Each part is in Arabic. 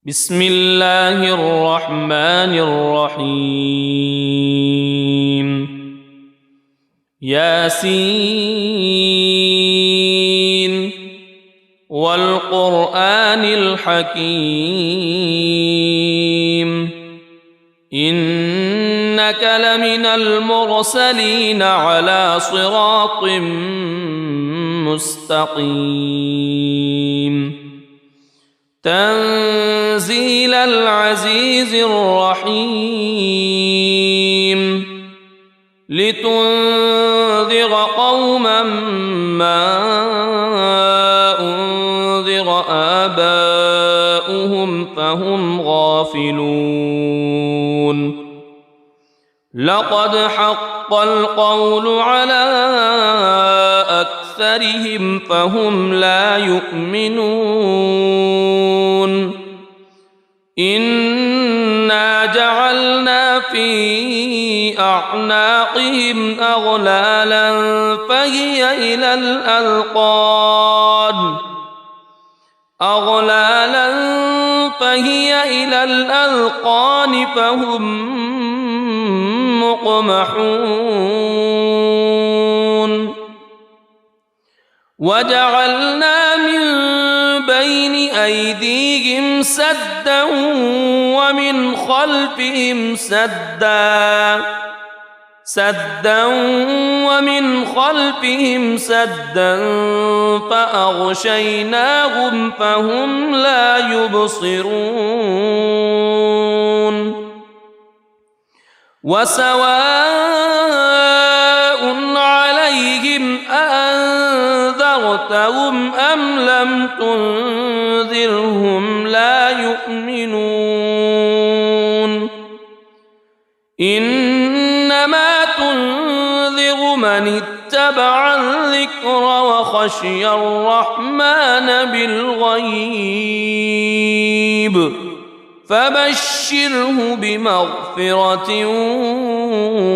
بسم الله الرحمن الرحيم ياسين والقرآن الحكيم إنك لمن المرسلين على صراط مستقيم تنزيل العزيز الرحيم لتنذر قوما ما أنذر آباؤهم فهم غافلون لقد حق القول على أكثرهم فهم لا يؤمنون إنا جعلنا في أعناقهم أغلالا فهي إلى الأذقان فهم مقمحون وجعلنا من بين أيديهم سدا ومن خلفهم سدا فأغشيناهم فهم لا يبصرون وسواء عليهم أأنذرتهم أم لم تنذرهم لا يؤمنون إنما تنذر من اتبع الذكر وخشي الرحمن بالغيب فبشره بمغفرة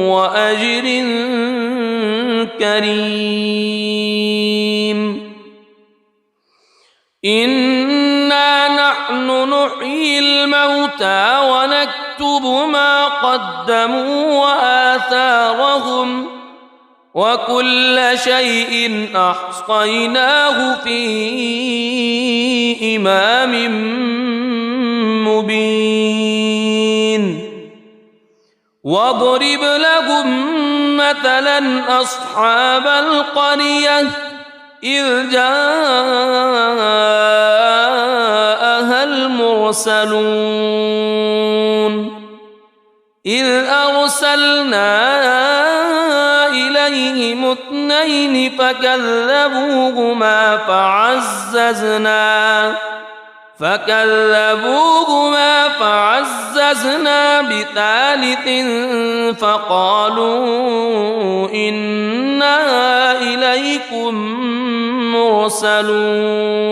وأجر كريم إنا نحن نحيي الموتى ونكتب ما قدموا وآثارهم وكل شيء أحصيناه في إمام مبين واضرب لهم مثلا أصحاب القرية إذ جاءها المرسلون إذ أرسلنا إليهم اثنين فكذبوهما فعززنا بثالث فقالوا إنا إليكم مرسلون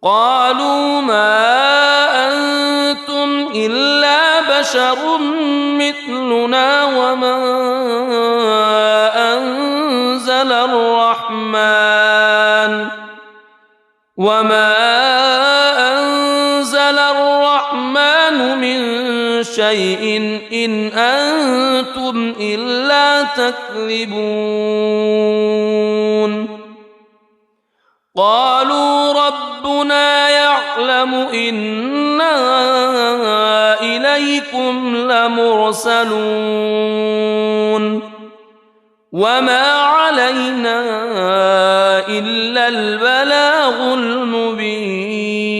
قالوا ما أنتم إلا بشر مثلنا وما أنزل الرحمن من شيء إن أنتم إلا تكذبون قالوا ربنا يعلم إنا إليكم لمرسلون وما علينا إلا البلاغ المبين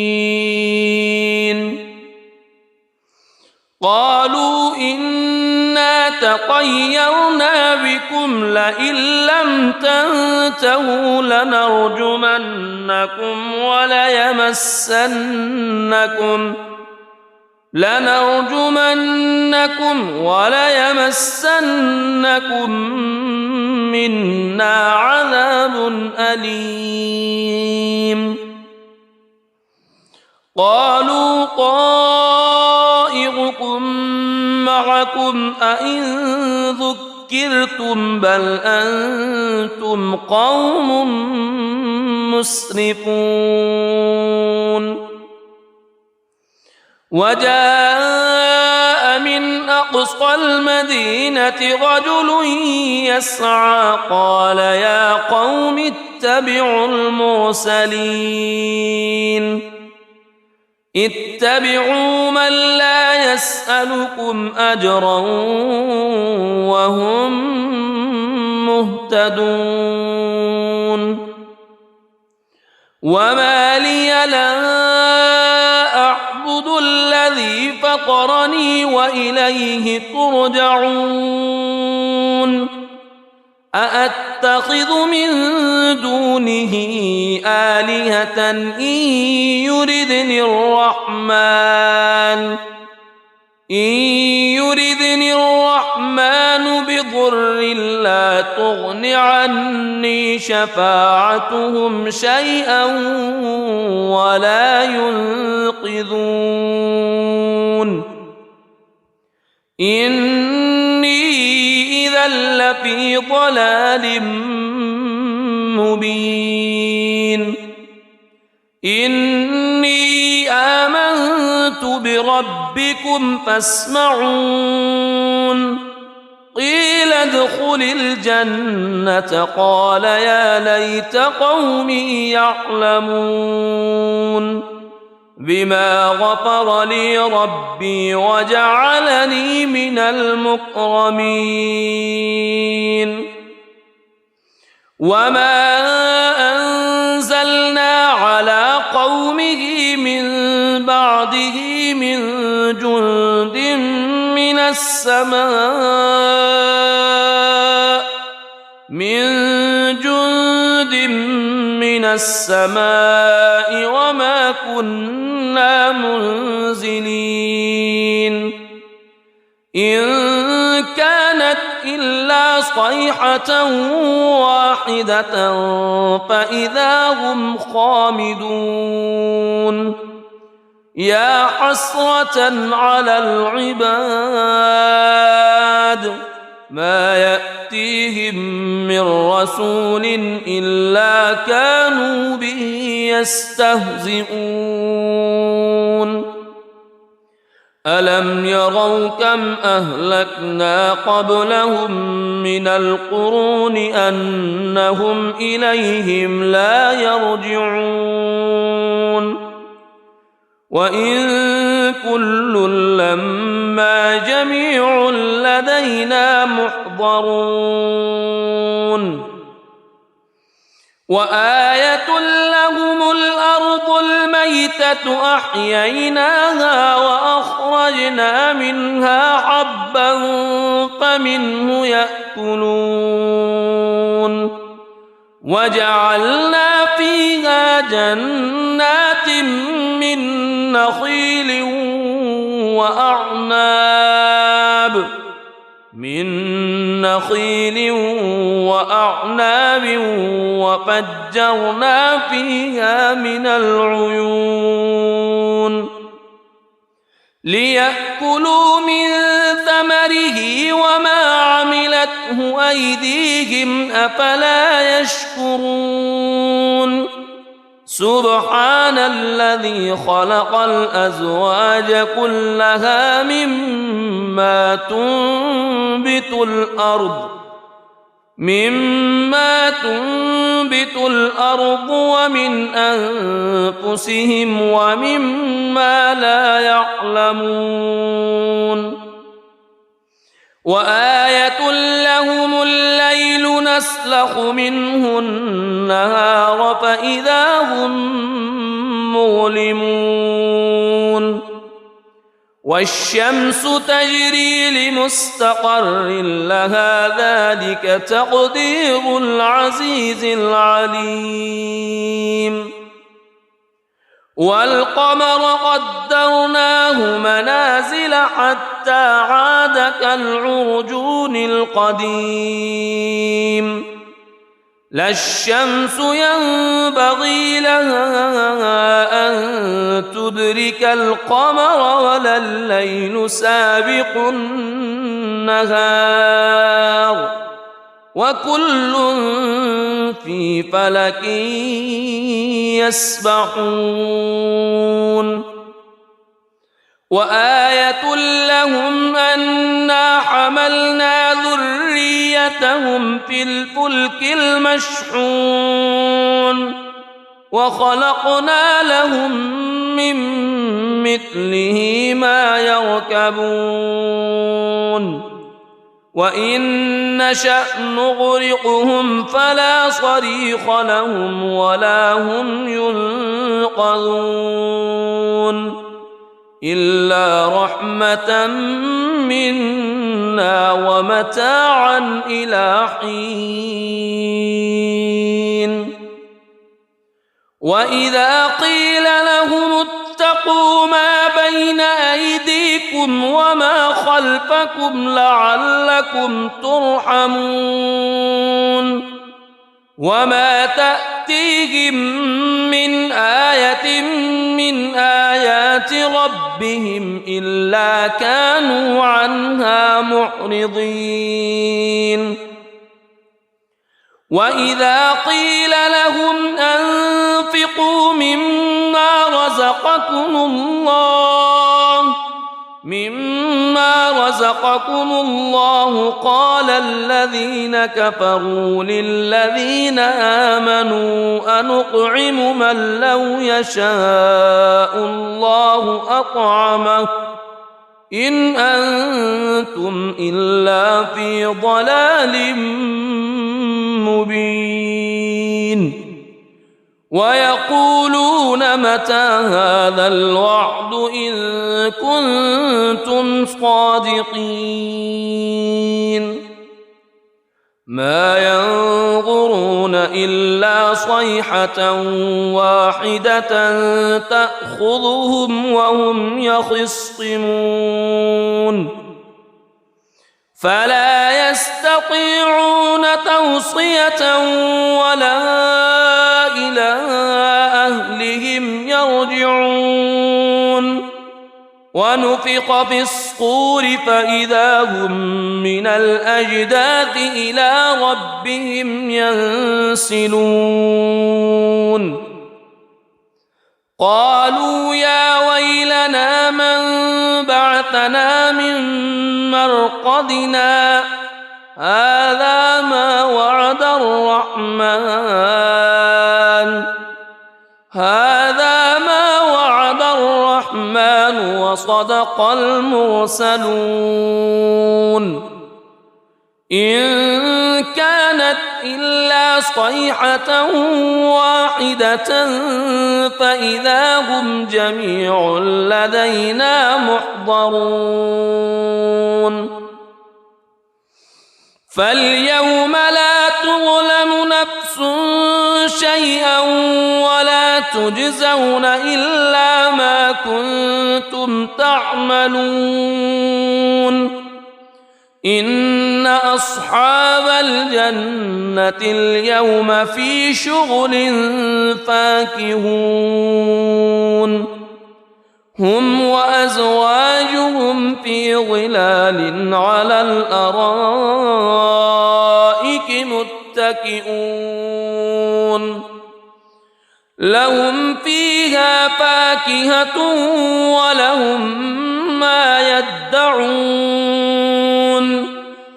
قالوا إنا تطيرنا بكم لئن لم تنتهوا لنرجمنكم وليمسنكم منا عذاب أليم قالوا طائركم معكم أئن ذكرتم بل أنتم قوم مسرفون وجاء من أقصى المدينة رجل يسعى قال يا قوم اتبعوا المرسلين اتبعوا من لا يسألكم أجرا وهم مهتدون وما لي لا أعبد الذي فطرني وإليه ترجعون أأتخذ من دونه آلهة إن يردني الرحمن بضر لا تغن عني شفاعتهم شيئا ولا ينقذون إني إذا لفي ضلال مبين إني آمنت بربكم فاسمعون قيل ادخل الجنة قال يا ليت قومي يعلمون بما غفر لي ربي وجعلني من المكرمين وما أنزلنا على قومه من بعده من جند من السماء وما كنا منزلين إن كانت إلا صيحة واحدة فإذا هم خامدون يا حسرة على العباد ما يأتيهم من رسول إلا كانوا به يستهزئون ألم يروا كم أهلكنا قبلهم من القرون أنهم إليهم لا يرجعون وإن كل لما جميع لدينا محضرون وآية لهم الأرض الميتة أحييناها وأخرجنا منها حبا فمنه يأكلون وجعلنا فيها جنات من نخيل وأعناب وفجرنا فيها من العيون ليأكلوا من ثمره وما عملته أيديهم أفلا يشكرون سبحان الذي خلق الأزواج كلها مما تنبت الأرض ومن أنفسهم ومما لا يعلمون وآية لهم الليل نسلخ منه النهار فإذا هم مظلمون والشمس تجري لمستقر لها ذلك تقدير العزيز العليم والقمر قدرناه منازل حتى عاد كالعرجون القديم لا الشمس ينبغي لها أن تدرك القمر ولا الليل سابق النهار وكل في فلك يسبحون وآية لهم أنا حملنا ذريتهم في الفلك المشحون وخلقنا لهم من مثله ما يركبون وإن نشأ نغرقهم فلا صريخ لهم ولا هم ينقذون إلا رحمة منا ومتاعا إلى حين وإذا قيل لهم اتقوا ما بين أيديكم وما خلفكم لعلكم ترحمون وما تأتيهم من آية من آيات ربهم إلا كانوا عنها معرضين وإذا قيل لهم أنفقوا مما رزقكم الله قال الذين كفروا للذين آمنوا أنطعم من لو يشاء الله أطعمه إن أنتم إلا في ضلال مبين ويقولون متى هذا الوعد إن كنتم صادقين ما ينظرون إلا صيحة واحدة تأخذهم وهم يخصمون فلا يستطيعون توصية ولا إلى أهلهم يرجعون ونفخ في الصور فإذا هم من الأجداث إلى ربهم ينسلون قالوا يا ويلنا من بعثنا من مرقدنا هذا ما وعد الرحمن وصدق المرسلون إن كانت إلا صيحة واحدة فإذا هم جميع لدينا محضرون فاليوم لا تظلم نفس شيئا ولا تجزون إلا ما كنتم تعملون إن أصحاب الجنة اليوم في شغل فاكهون هم وأزواجهم في ظلال على الأرائك متكئون لهم فيها فاكهة ولهم ما يدعون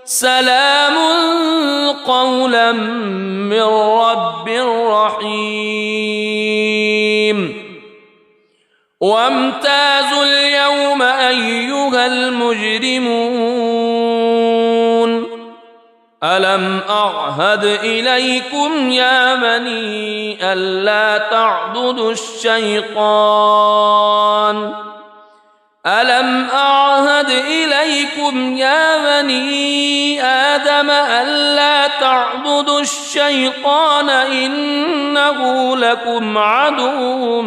سلام قولا من رب رحيم وامتازوا اليوم أيها المجرمون ألم أعهد إليكم يا بني ألا تعبدوا الشيطان ألم أعهد إليكم يا بني آدم ألا تعبدوا الشيطان إنه لكم عدو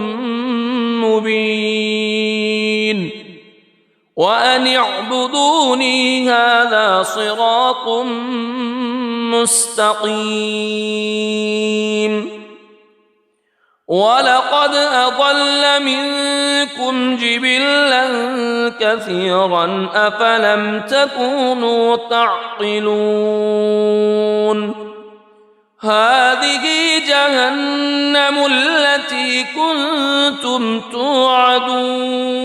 مبين وأن اعبدوني هذا صراط مستقيم ولقد أضل منكم جبلا كثيرا أفلم تكونوا تعقلون هذه جهنم التي كنتم توعدون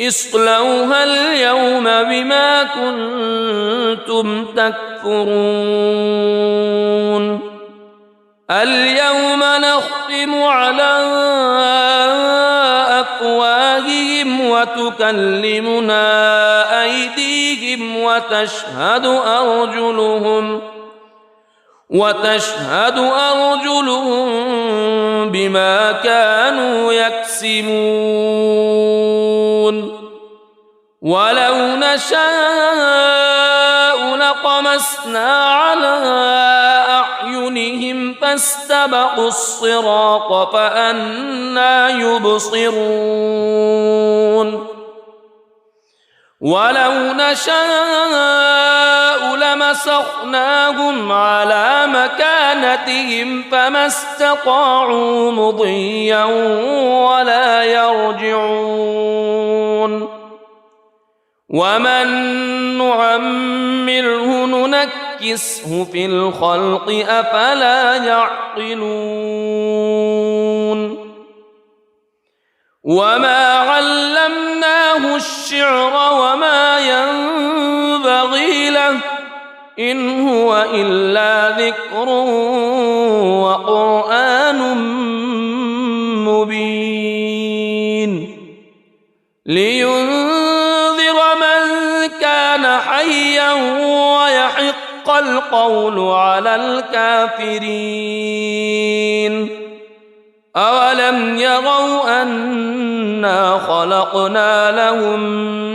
اصلوها اليوم بما كنتم تكفرون اليوم نختم على أفواههم وتكلمنا أيديهم وتشهد أرجلهم بما كانوا يكسبون ولو نشاء لطمسنا على أعينهم فاستبقوا الصراط فأنى يبصرون ولو نشاء لمسخناهم على مكانتهم فما استطاعوا مضيا ولا يرجعون ومن نعمره ننكسه في الخلق أفلا يعقلون وما علمناه الشعر وما ينبغي له إن هو إلا ذكر وقرآن مبين لينذر من كان حيا ويحق القول على الكافرين أولم يروا أنا خلقنا لهم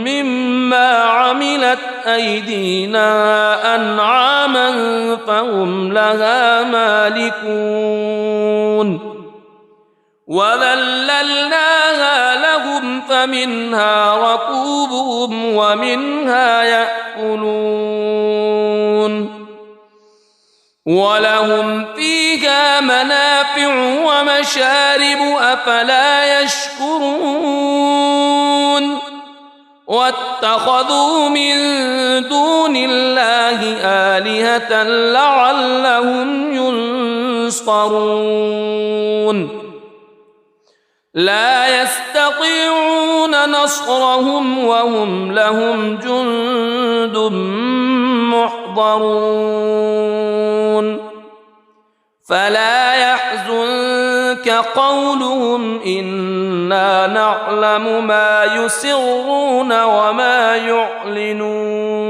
مما عملت أيدينا أنعاما فهم لها مالكون وذللناها لهم فمنها ركوبهم ومنها يأكلون ولهم فيها منافع ومشارب أفلا يشكرون واتخذوا من دون الله آلهة لعلهم ينصرون لا يستطيعون نصرهم وهم لهم جند محضرون فلا يحزنك قولهم إنا نعلم ما يسرون وما يعلنون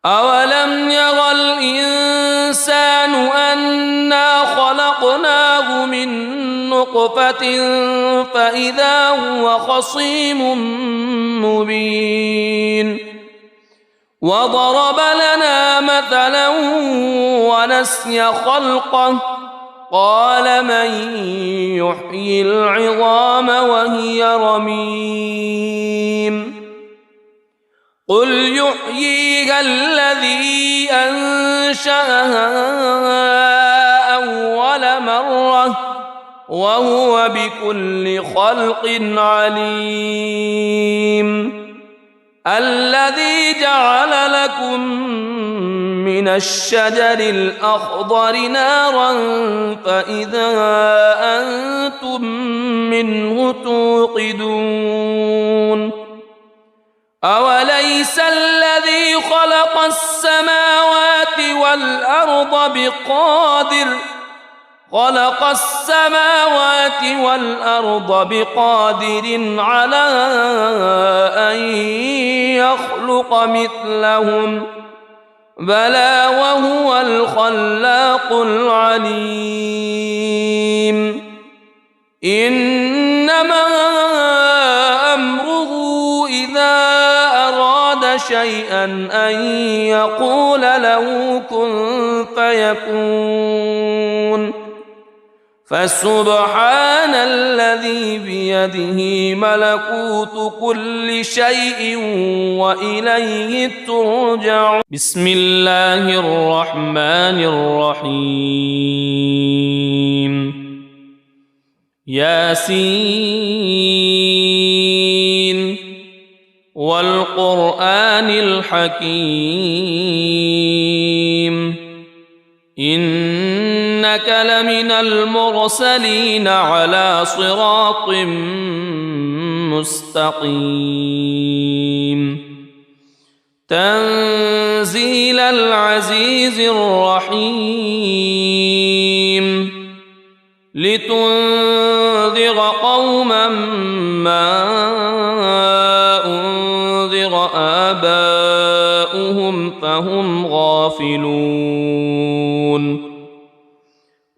أولم ير الإنسان أنا خلقناه من نطفة فإذا هو خصيم مبين وضرب لنا مثلا ونسي خلقه قال من يحيي العظام وهي رميم قل يحييها الذي أنشأها أول مرة وهو بكل خلق عليم الذي جعل لكم من الشجر الأخضر نارا فإذا أنتم منه توقدون أوليس الذي خلق السماوات والأرض بقادر على أن يخلق مثلهم بلى وهو الخلاق العليم إنما أمره إذا أراد شيئا أن يقول له كن فيكون فسبحان الذي بيده ملكوت كل شيء وإليه ترجعون بسم الله الرحمن الرحيم ياسين والقرآن الحكيم إنك لمن المرسلين على صراط مستقيم تنزيل العزيز الرحيم لتنذر قوما ما أنذر آباؤهم فهم غافلون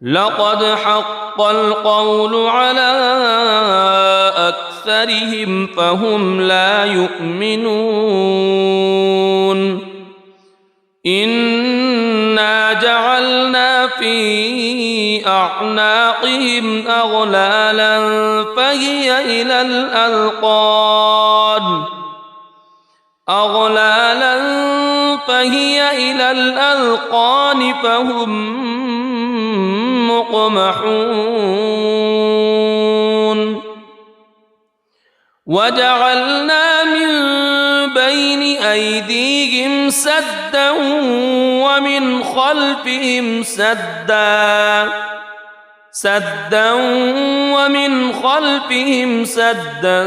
لقد حق القول على أكثرهم فهم لا يؤمنون إنا جعلنا في أعناقهم أغلالا فهي إلى الأذقان فهم مقمحون وجعلنا من بين أيديهم سدا ومن خلفهم سدا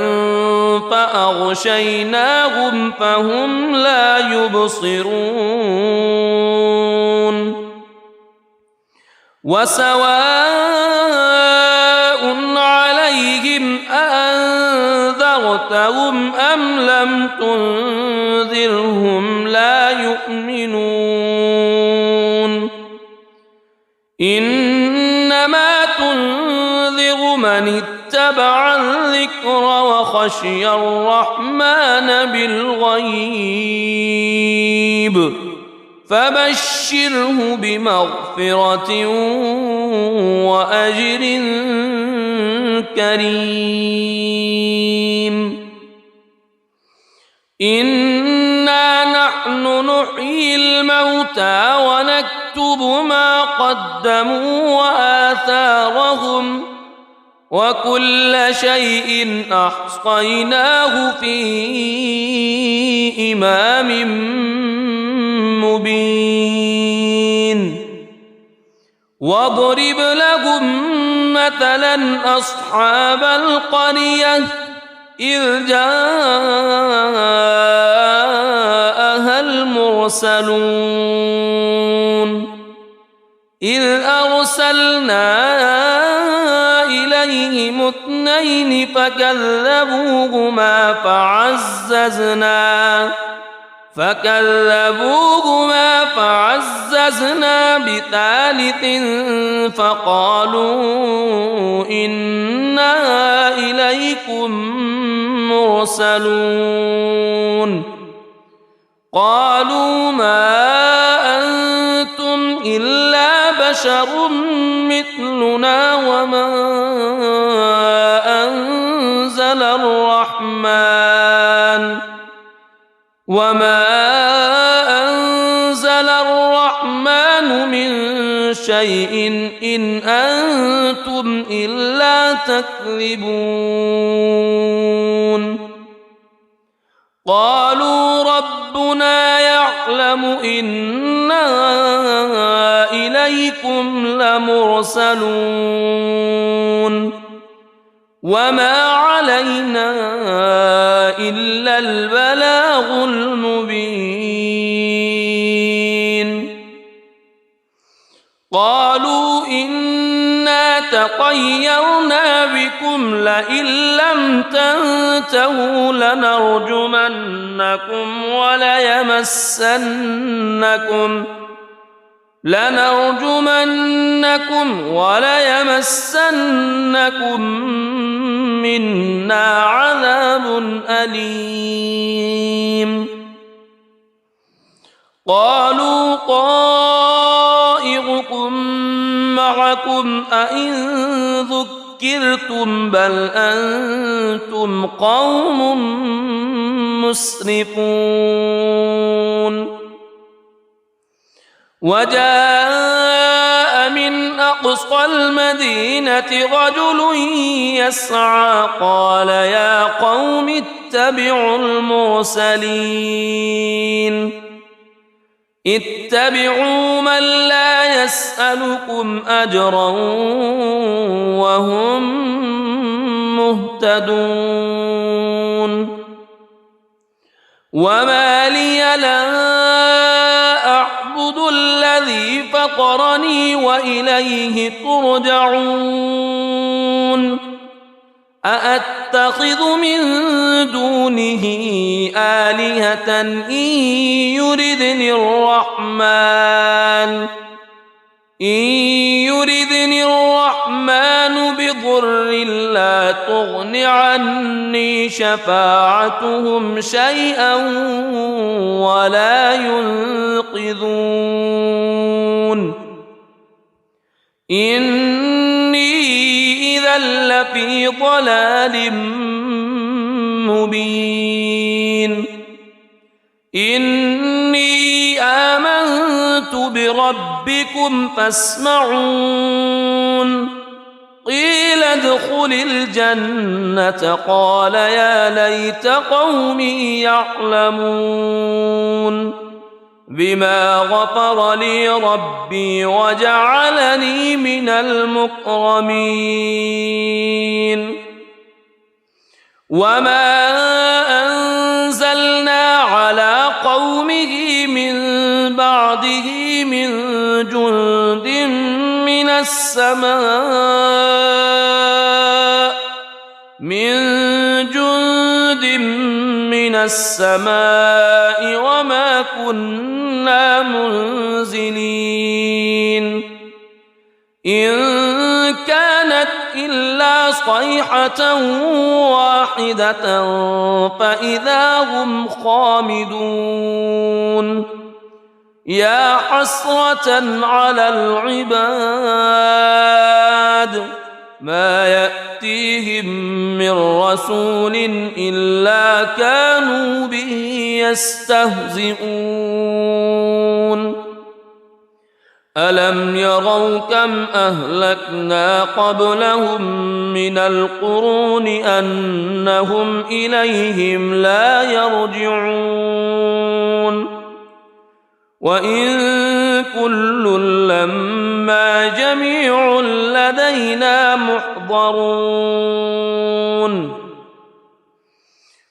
فأغشيناهم فهم لا يبصرون وسواء عليهم أأنذرتهم أم لم تنذرهم لا يؤمنون إنما تنذر من اتبع الذكر وخشي الرحمن بالغيب فبشره بمغفرة وأجر كريم إنا نحن نحيي الموتى ونكتب ما قدموا وآثارهم وكل شيء أحصيناه في إمام مبين واضرب لهم مثلا أصحاب القرية إذ جاءها المرسلون إذ أرسلنا إليهم اثنين فكذبوهما فعززنا بثالث فقالوا إنا إليكم مرسلون قالوا ما أنتم إلا بشر مثلنا وما أنزل الرحمن من شيء إن أنتم إلا تكذبون قالوا ربنا يعلم إنا إليكم لمرسلون وما علينا إلا البلاغ المبين قالوا إنا تطيرنا بكم لئن لم تنتهوا لنرجمنكم وليمسنكم منا عذاب أليم قالوا طائركم معكم أئن ذكرتم بل أنتم قوم مسرفون وجاء من أقصى المدينة رجل يسعى قال يا قوم اتبعوا من لا يسألكم أجرا وهم مهتدون مهتدون وما لي لا أعبد الذي فطرني وإليه ترجعون أأتخذ من دونه آلهة إن يردني الرحمن بضر لا تغن عني شفاعتهم شيئا ولا ينقذون إني إذا لفي ضلال مبين إني آمنت بربكم فاسمعون قيل ادخل الجنة قال يا ليت قومي يعلمون بما غفر لي ربي وجعلني من المكرمين وما أنزلنا على قومه من بعده من جند من السماء وما كنا منزلين إن كانت إلا صيحة واحدة فإذا هم خامدون يا حسرة على العباد ما يأتيهم من رسول إلا كانوا به يستهزئون ألم يروا كم أهلكنا قبلهم من القرون أنهم إليهم لا يرجعون وإن كل لما جميع لدينا محضرون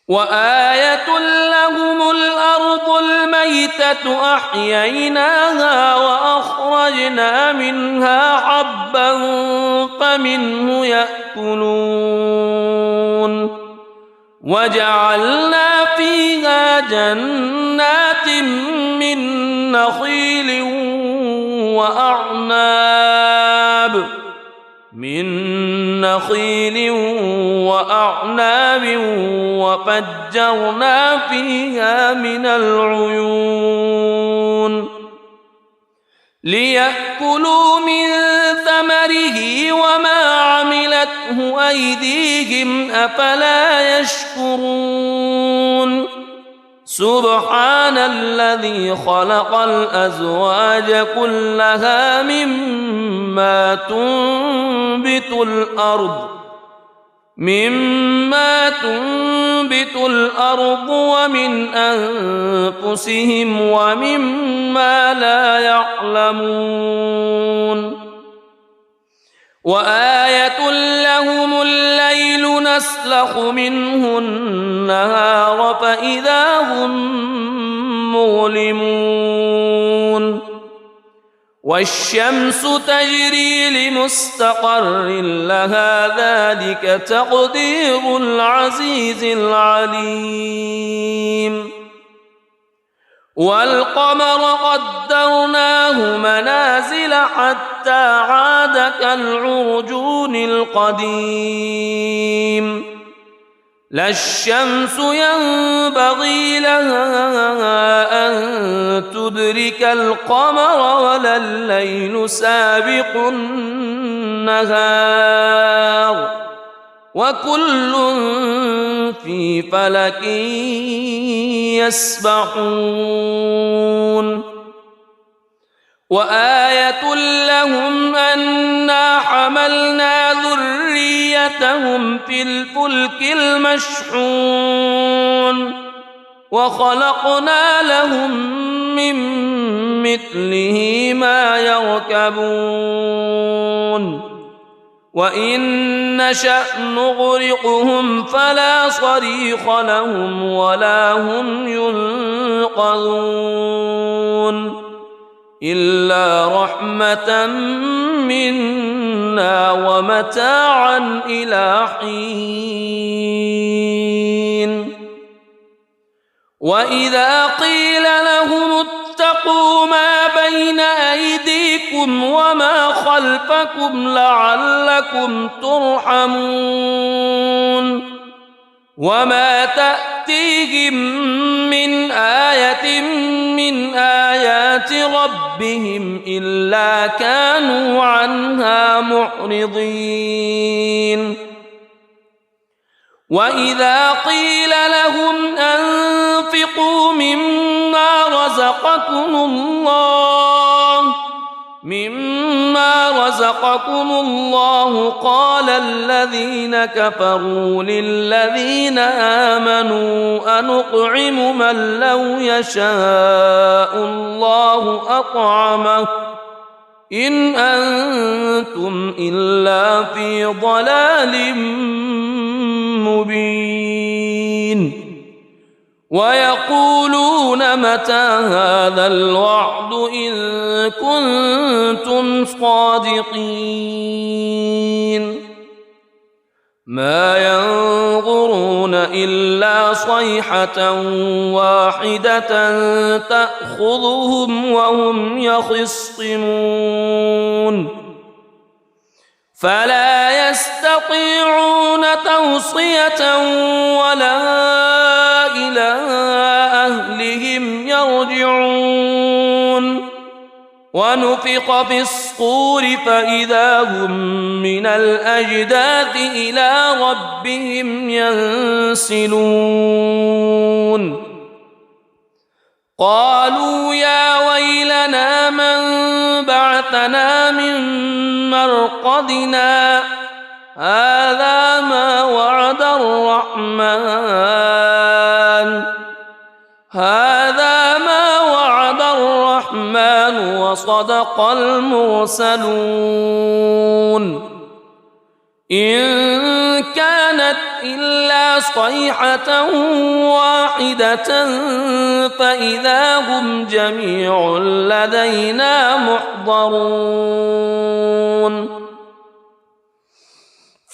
وآية لهم الأرض الميتة أحييناها وأخرجنا منها حبا فمنه يأكلون وجعلنا فيها جنات من نخيل وأعناب وفجرنا فيها من العيون ليأكلوا من ثمره وما عملته أيديهم أفلا يشكرون سبحان الذي خلق الأزواج كلها مما تنبت الأرض ومن أنفسهم ومما لا يعلمون وآية لهم الليل نسلخ منه النهار فإذا هم مظلمون والشمس تجري لمستقر لها ذلك تقدير العزيز العليم والقمر قدرناه منازل حتى عاد كالعرجون القديم لا الشمس ينبغي لها أن تدرك القمر ولا الليل سابق النهار وكل في فلك يسبحون وآية لهم أنا حملنا ذريتهم في الفلك المشحون وخلقنا لهم من مثله ما يركبون وإن نشأ نغرقهم فلا صريخ لهم ولا هم ينقذون إلا رحمة منا ومتاعا إلى حين وإذا قيل لهم اتقوا ما بين أيديكم وما خلفكم لعلكم ترحمون وما تأتيهم من آية من آيات ربهم إلا كانوا عنها معرضين وإذا قيل لهم أنفقوا مما رزقكم الله قال الذين كفروا للذين آمنوا أنطعم من لو يشاء الله أطعمه إن أنتم إلا في ضلال مبين ويقولون متى هذا الوعد إن كنتم صادقين ما ينظرون إلا صيحة واحدة تأخذهم وهم يخصمون فلا يستطيعون توصية ولا إلى أهلهم يرجعون ونفخ في الصور فإذا هم من الأجداث إلى ربهم ينسلون قالوا يا ويلنا من بعثنا من مرقدنا هذا ما وعد الرحمن وصدق المرسلون إن كانت إلا صيحة واحدة فإذا هم جميع لدينا محضرون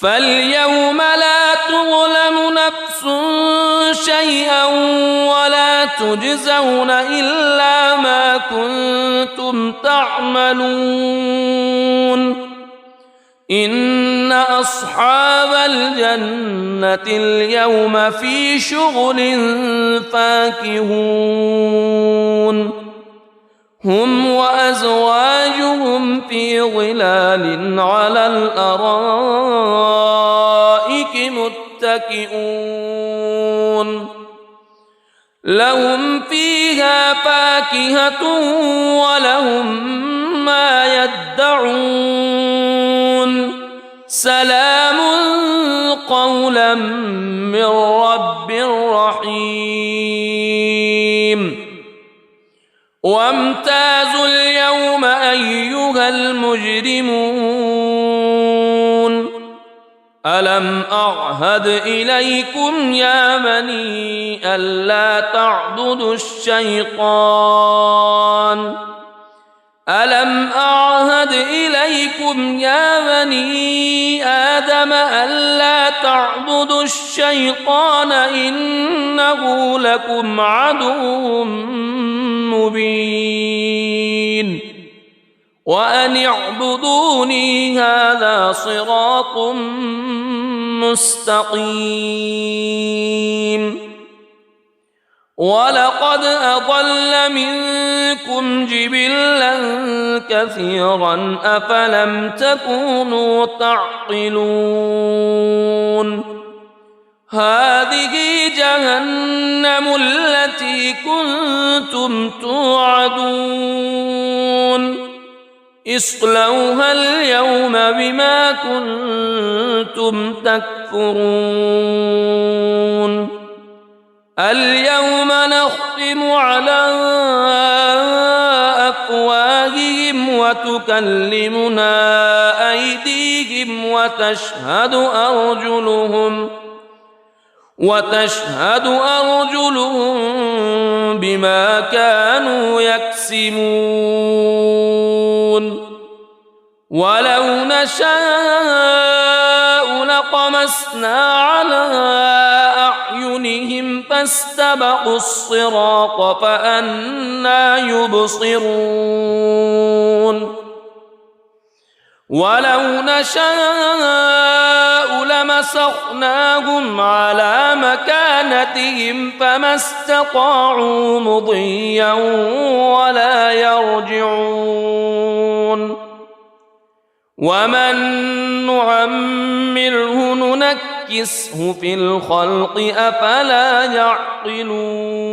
فاليوم لا تظلم نفس شيئا ولا تجزون إلا ما كنتم تعملون إن أصحاب الجنة اليوم في شغل فاكهون هم وأزواجهم في ظلال على الأرائك متكئون لهم فيها فاكهة ولهم ما يدعون سلام قولا من رب رحيم وامتازوا اليوم أيها المجرمون ألم أعهد إليكم يا بني ألا تعبدوا الشيطان ألم أعهد إليكم يا بني آدم ألا تعبدوا الشيطان إنه لكم عدو مبين وأن اعبدوني هذا صراط مستقيم ولقد أضل منكم جبلا كثيرا أفلم تكونوا تعقلون هذه جهنم التي كنتم توعدون اصلوها اليوم بما كنتم تكفرون اليوم نختم على أفواههم وتكلمنا أيديهم وتشهد أرجلهم بما كانوا يكسبون ولو نشاء لطمسنا على أعينهم فاستبقوا الصراط فأنى يبصرون ولو نشاء لمسخناهم على مكانتهم فما استطاعوا مضيا ولا يرجعون ومن نعمره ننكسه في الخلق أفلا يعقلون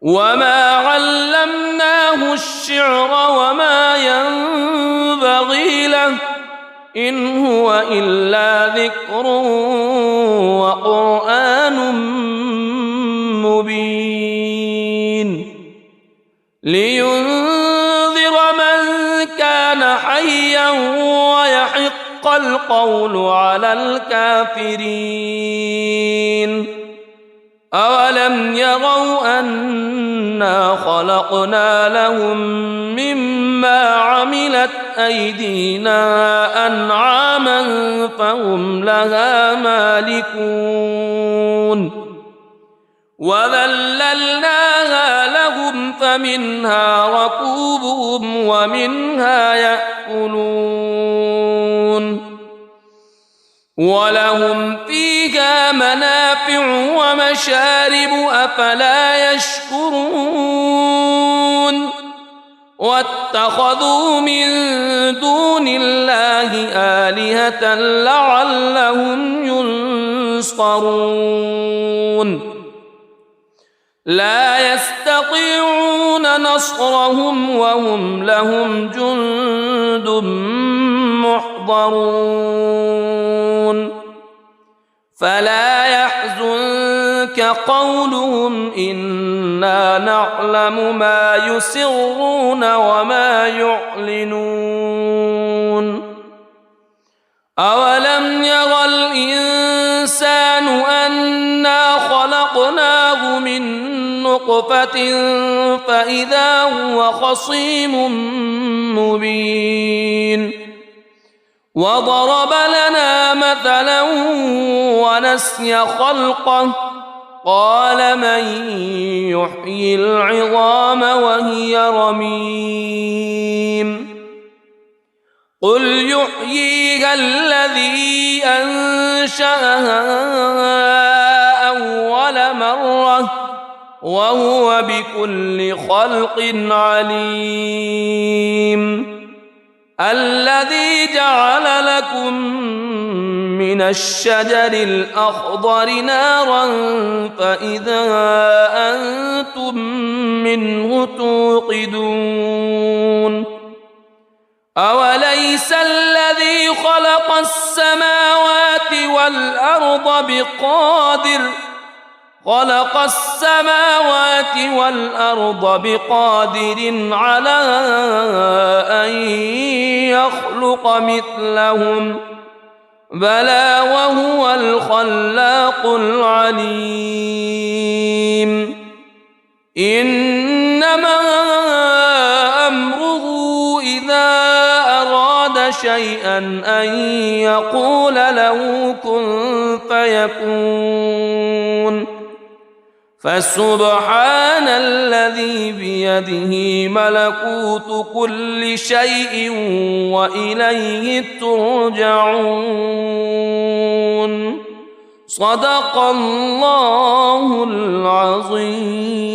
وما علمناه الشعر وما ينبغي له إن هو إلا ذكر وقرآن مبين لينذر من كان حيا ويحق القول على الكافرين أولم يروا أنا خلقنا لهم مما عملت أيدينا أنعاما فهم لها مالكون وذللناها لهم فمنها ركوبهم ومنها يأكلون ولهم فيها منافع ومشارب أفلا يشكرون واتخذوا من دون الله آلهة لعلهم ينصرون لا يستطيعون نصرهم وهم لهم جند محضرون فلا يحزنك قولهم إنا نعلم ما يسرون وما يعلنون أولم يرى الإنسان أنا خلقناه من نطفة فإذا هو خصيم مبين وضرب لنا مثلا ونسي خلقه قال من يحيي العظام وهي رميم قل يحييها الذي أنشأها أول مرة وهو بكل خلق عليم الذي جعل لكم من الشجر الأخضر نارا فإذا أنتم منه توقدون أوليس الذي خلق السماوات والأرض بقادر على أن يخلق مثلهم بلى وهو الخلاق العليم إنما أمره إذا أراد شيئا أن يقول له كن فيكون فسبحان الذي بيده ملكوت كل شيء وإليه ترجعون صدق الله العظيم.